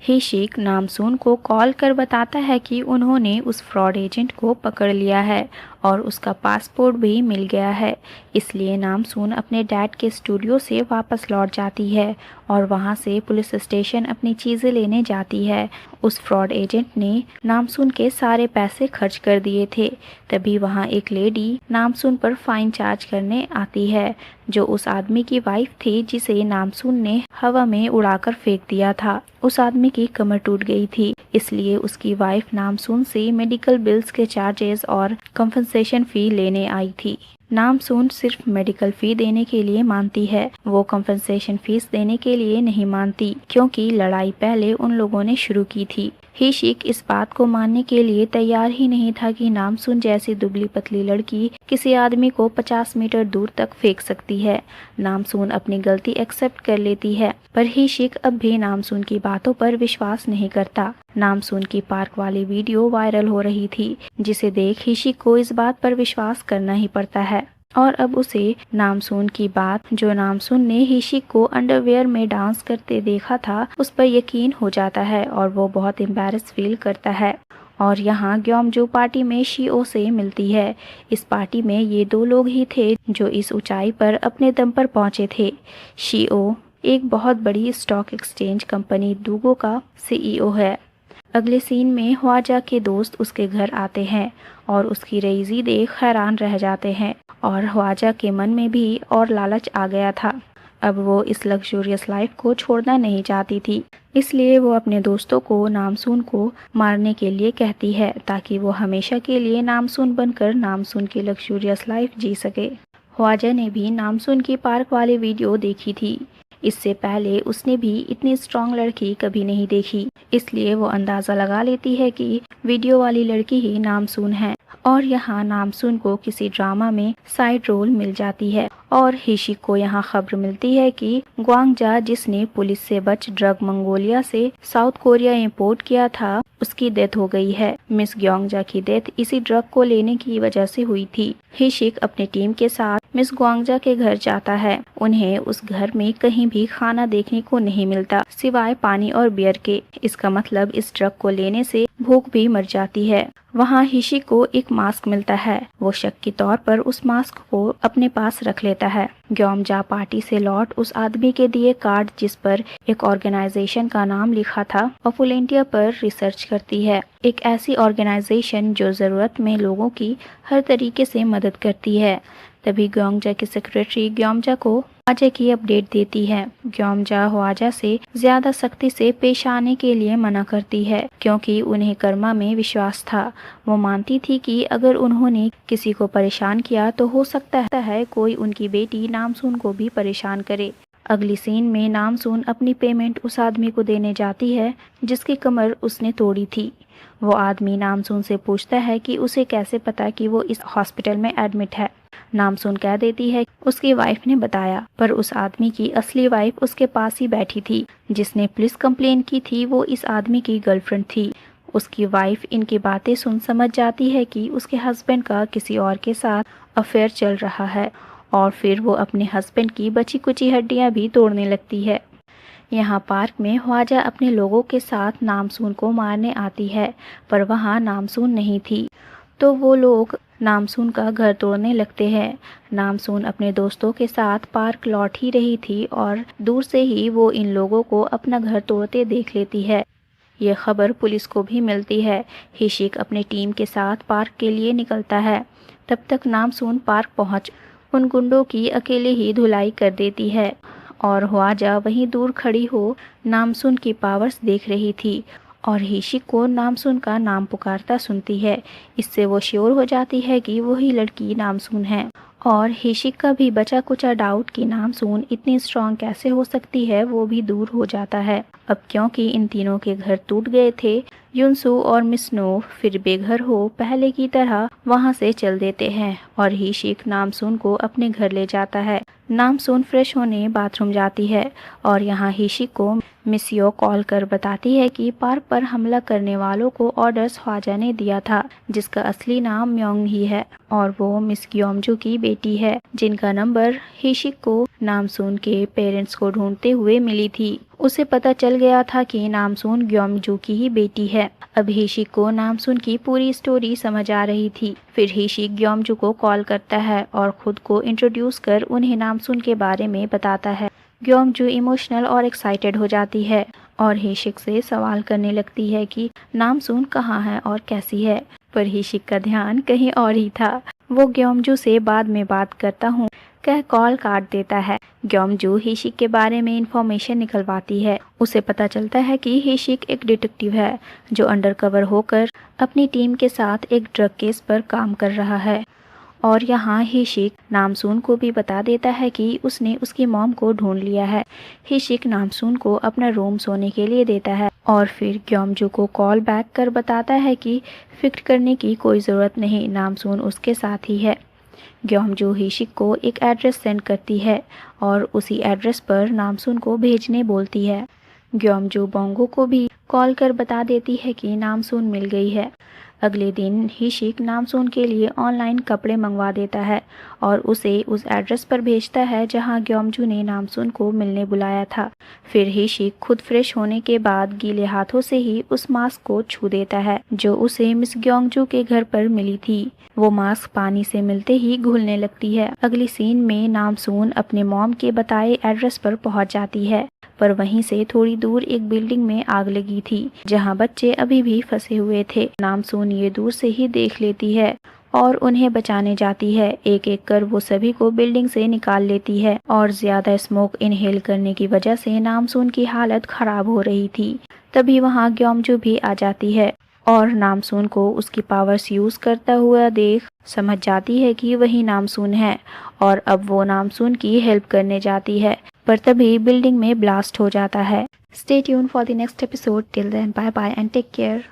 हिशिक नामसून को कॉल कर बताता है कि उन्होंने उस फ्रॉड एजेंट को पकड़ लिया है और उसका पासपोर्ट भी मिल गया है। इसलिए नामसून अपने डैड के स्टूडियो से वापस लौट जाती है और वहां से पुलिस स्टेशन अपनी चीज़ें लेने जाती है। उस फ्रॉड एजेंट ने नामसून के सारे पैसे खर्च कर दिए थे। तभी वहां एक लेडी नामसून पर फाइन चार्ज करने आती है, जो उस आदमी की वाइफ थी जिसे नामसून ने हवा में उड़ाकर फेंक दिया था। उस आदमी की कमर टूट गई थी, इसलिए उसकी वाइफ नामसून से मेडिकल बिल्स के चार्जेस और कंपनसेशन फी लेने आई थी। नामसून सिर्फ मेडिकल फी देने के लिए मानती है, वो कंपनसेशन फीस देने के लिए नहीं मानती, क्योंकि लड़ाई पहले उन लोगों ने शुरू की थी। हिशिक इस बात को मानने के लिए तैयार ही नहीं था कि नामसून जैसी दुबली पतली लड़की किसी आदमी को 50 मीटर दूर तक फेंक सकती है। नामसून अपनी गलती एक्सेप्ट कर लेती है, पर हिशिक अब भी नामसून की बातों पर विश्वास नहीं करता। नामसून की पार्क वाली वीडियो वायरल हो रही थी, जिसे देख हिशिक को इस बात पर विश्वास करना ही पड़ता है। और अब उसे नामसून की बात, जो नामसून ने हिशिक को अंडरवेयर में डांस करते देखा था, उस पर यकीन हो जाता है और वो बहुत एम्बैरेस फील करता है। और यहाँ ग्योमजू पार्टी में शिओ से मिलती है। इस पार्टी में ये दो लोग ही थे जो इस ऊंचाई पर अपने दम पर पहुंचे थे। शिओ एक बहुत बड़ी स्टॉक एक्सचेंज कंपनी डूगो का सीईओ है। अगले सीन में ह्वाजा के दोस्त उसके घर आते हैं और उसकी रईसी देख हैरान रह जाते हैं, और ह्वाजा के मन में भी और लालच आ गया था। अब वो इस लग्जूरियस लाइफ को छोड़ना नहीं चाहती थी, इसलिए वो अपने दोस्तों को नामसून को मारने के लिए कहती है, ताकि वो हमेशा के लिए नामसून बनकर नामसून की लग्जूरियस लाइफ जी सके। ह्वाजा ने भी नामसून की पार्क वाली वीडियो देखी थी। इससे पहले उसने भी इतनी स्ट्रॉन्ग लड़की कभी नहीं देखी, इसलिए वो अंदाज़ा लगा लेती है कि वीडियो वाली लड़की ही नामसून है। और यहाँ नामसून को किसी ड्रामा में साइड रोल मिल जाती है और हिशिक को यहाँ खबर मिलती है कि ग्वांगजा, जिसने पुलिस से बच ड्रग मंगोलिया से साउथ कोरिया इंपोर्ट किया था, उसकी डेथ हो गई है। मिस ग्वांगजा की डेथ इसी ड्रग को लेने की वजह से हुई थी। हिशिक अपने टीम के साथ मिस ग्वांगजा के घर जाता है। उन्हें उस घर में कहीं भी खाना देखने को नहीं मिलता, सिवाय पानी और बियर के। इसका मतलब इस ड्रग को लेने से भूख भी मर जाती है। वहाँ हिशिक को एक मास्क मिलता है। वो शक के तौर पर उस मास्क को अपने पास रख लेता है। ग्योमजा पार्टी से लौट उस आदमी के दिए कार्ड, जिस पर एक ऑर्गेनाइजेशन का नाम लिखा था, ऑपुलेंटिया पर रिसर्च करती है। एक ऐसी ऑर्गेनाइजेशन जो जरूरत में लोगों की हर तरीके से मदद करती है। तभी ग्योमजा की सेक्रेटरी ग्योमजा को ह्वाजा की अपडेट देती है। ग्योमजा ह्वाजा से ज्यादा सख्ती से पेश आने के लिए मना करती है, क्योंकि उन्हें कर्मा में विश्वास था। वो मानती थी कि अगर उन्होंने किसी को परेशान किया तो हो सकता है कोई उनकी बेटी नामसून को भी परेशान करे। अगली सीन में नामसून अपनी पेमेंट उस आदमी को देने जाती है जिसकी कमर उसने तोड़ी थी। वो आदमी नामसून से पूछता है कि उसे कैसे पता कि वो इस हॉस्पिटल में एडमिट है। नामसून कह देती है उसकी वाइफ ने बताया, पर उस आदमी की असली वाइफ उसके पास ही बैठी थी। जिसने पुलिस कंप्लेन की थी वो इस आदमी की गर्लफ्रेंड थी। उसकी वाइफ इनकी बातें सुन समझ जाती है कि उसके हस्बैंड का किसी और के साथ अफेयर चल रहा है, और फिर वो अपने हस्बैंड की बची कुची हड्डियां भी तोड़ने लगती है। यहाँ पार्क में ह्वाजा अपने लोगों के साथ नामसून को मारने आती है, पर वहाँ नामसून नहीं थी, तो वो लोग नामसून का घर तोड़ने लगते हैं। नामसून अपने दोस्तों के साथ पार्क लौट ही रही थी और दूर से ही वो इन लोगों को अपना घर तोड़ते देख लेती है। ये खबर पुलिस को भी मिलती है। हिशिक अपने टीम के साथ पार्क के लिए निकलता है। तब तक नामसून पार्क पहुंच उन गुंडों की अकेले ही धुलाई कर देती है, और ह्वाजा वहीं दूर खड़ी हो नामसून की पावर्स देख रही थी और हिशिक को नामसून का नाम पुकारता सुनती है। इससे वो श्योर हो जाती है कि वही लड़की नामसून है, और हिशिक का भी बचा कुचा डाउट कि नामसून इतनी स्ट्रांग कैसे हो सकती है वो भी दूर हो जाता है। अब क्योंकि इन तीनों के घर टूट गए थे, युनसू और मिसनो फिर बेघर हो पहले की तरह वहां से चल देते हैं, और हिशिक नामसून को अपने घर ले जाता है। नामसून फ्रेश होने बाथरूम जाती है, और यहाँ हिशिक को मिसियो कॉल कर बताती है कि पार्क पर हमला करने वालों को ऑर्डर्स ह्वाजा ने दिया था, जिसका असली नाम म्योंग ही है, और वो मिस ग्योमजू की बेटी है, जिनका नंबर हिशिक को नामसून के पेरेंट्स को ढूंढते हुए मिली थी। उसे पता चल गया था कि नामसून ग्योमजू की ही बेटी है। अब हिशिक को नामसून की पूरी स्टोरी समझ आ रही थी। फिर हिशिक ग्योमजू को कॉल करता है और खुद को इंट्रोड्यूस कर उन्हें नामसून के बारे में बताता है। ग्योमजू इमोशनल और एक्साइटेड हो जाती है और हिशिक से सवाल करने लगती है कि नामसून कहाँ है और कैसी है, पर हिशिक का ध्यान कहीं और ही था। वो ग्योमजू से बाद में बात करता हूँ कह कॉल काट देता है। ग्योमजू हिशिक के बारे में इंफॉर्मेशन निकलवाती है। उसे पता चलता है कि हिशिक एक डिटेक्टिव है जो अंडरकवर होकर अपनी टीम के साथ एक ड्रग केस पर काम कर रहा है। और यहाँ हिशिक नामसून को भी बता देता है कि उसने उसकी मॉम को ढूंढ लिया है। हिशिक नामसून को अपना रूम सोने के लिए देता है और फिर ग्योमजू को कॉल बैक कर बताता है कि फिक्र करने की कोई ज़रूरत नहीं, नामसून उसके साथ ही है। ग्योमजू हिशिक को एक एड्रेस सेंड करती है और उसी एड्रेस पर नामसून को भेजने बोलती है। ग्योमजू बोंगो को भी कॉल कर बता देती है कि नामसून मिल गई है। अगले दिन हिशिक नामसून के लिए ऑनलाइन कपड़े मंगवा देता है और उसे उस एड्रेस पर भेजता है जहां ग्योमजू ने नामसून को मिलने बुलाया था। फिर हिशिक खुद फ्रेश होने के बाद गीले हाथों से ही उस मास्क को छू देता है जो उसे मिस ग्योमजू के घर पर मिली थी। वो मास्क पानी से मिलते ही घुलने लगती है। अगली सीन में नामसून अपने मॉम के बताए एड्रेस पर पहुंच जाती है, पर वहीं से थोड़ी दूर एक बिल्डिंग में आग लगी थी जहां बच्चे अभी भी फंसे हुए थे। नामसून ये दूर से ही देख लेती है और उन्हें बचाने जाती है। एक एक कर वो सभी को बिल्डिंग से निकाल लेती है और ज्यादा स्मोक इनहेल करने की वजह से नामसून की हालत खराब हो रही थी। तभी वहां ग्योमजू भी आ जाती है और नामसून को उसकी पावर्स यूज करता हुआ देख समझ जाती है कि वही नामसून है और अब वो नामसून की हेल्प करने जाती है, पर तभी बिल्डिंग में ब्लास्ट हो जाता है। Stay tune for the next episode. Till then bye bye and take care.